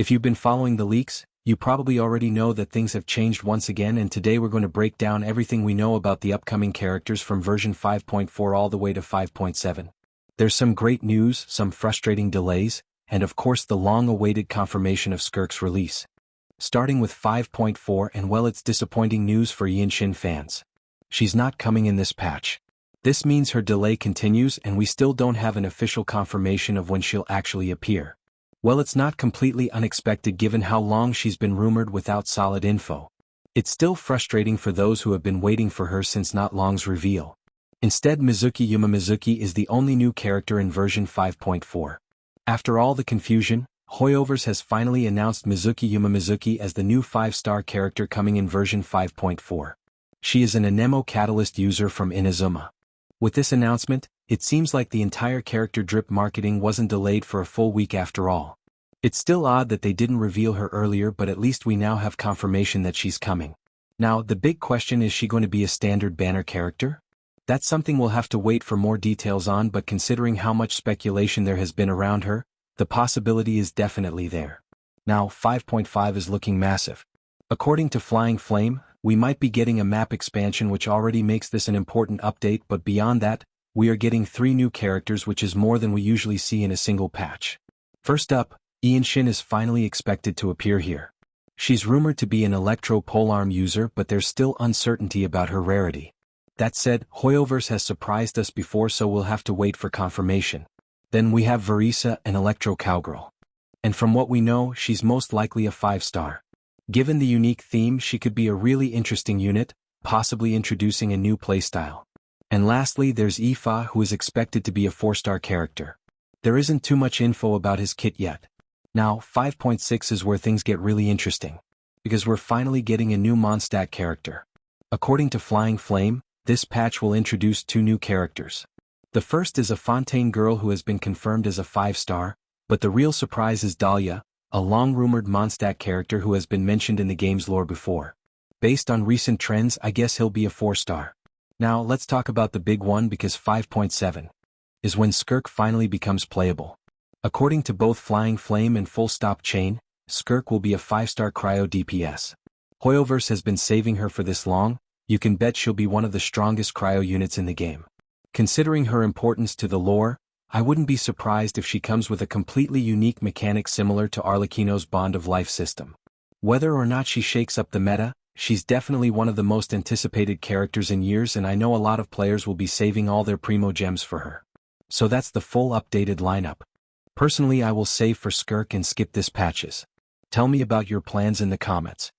If you've been following the leaks, you probably already know that things have changed once again, and today we're going to break down everything we know about the upcoming characters from version 5.4 all the way to 5.7. There's some great news, some frustrating delays, and of course the long-awaited confirmation of Skirk's release. Starting with 5.4, and well, it's disappointing news for Genshin fans. She's not coming in this patch. This means her delay continues and we still don't have an official confirmation of when she'll actually appear. Well, it's not completely unexpected given how long she's been rumored without solid info. It's still frustrating for those who have been waiting for her since not long's reveal. Instead, Yuma Mizuki is the only new character in version 5.4. After all the confusion, Hoyoverse has finally announced Yuma Mizuki as the new 5-star character coming in version 5.4. She is an Anemo Catalyst user from Inazuma. With this announcement, it seems like the entire character drip marketing wasn't delayed for a full week after all. It's still odd that they didn't reveal her earlier, but at least we now have confirmation that she's coming. Now, the big question is she going to be a standard banner character? That's something we'll have to wait for more details on, but considering how much speculation there has been around her, the possibility is definitely there. Now, 5.5 is looking massive. According to Flying Flame, we might be getting a map expansion, which already makes this an important update, but beyond that, we are getting 3 new characters, which is more than we usually see in a single patch. First up, Genshin is finally expected to appear here. She's rumored to be an Electro Polearm user, but there's still uncertainty about her rarity. That said, Hoyoverse has surprised us before, so we'll have to wait for confirmation. Then we have Verisa, an Electro Cowgirl. And from what we know, she's most likely a 5-star. Given the unique theme, she could be a really interesting unit, possibly introducing a new playstyle. And lastly, there's Ifa, who is expected to be a 4-star character. There isn't too much info about his kit yet. Now, 5.6 is where things get really interesting, because we're finally getting a new Mondstadt character. According to Flying Flame, this patch will introduce 2 new characters. The first is a Fontaine girl who has been confirmed as a 5-star, but the real surprise is Dahlia, a long-rumored Mondstadt character who has been mentioned in the game's lore before. Based on recent trends, I guess he'll be a 4-star. Now, let's talk about the big one, because 5.7 is when Skirk finally becomes playable. According to both Flying Flame and Full Stop Chain, Skirk will be a 5-star cryo DPS. Hoyoverse has been saving her for this long. You can bet she'll be one of the strongest cryo units in the game. Considering her importance to the lore, I wouldn't be surprised if she comes with a completely unique mechanic similar to Arlecchino's Bond of Life system. Whether or not she shakes up the meta, she's definitely one of the most anticipated characters in years, and I know a lot of players will be saving all their primo gems for her. So that's the full updated lineup. Personally, I will save for Skirk and skip this patches. Tell me about your plans in the comments.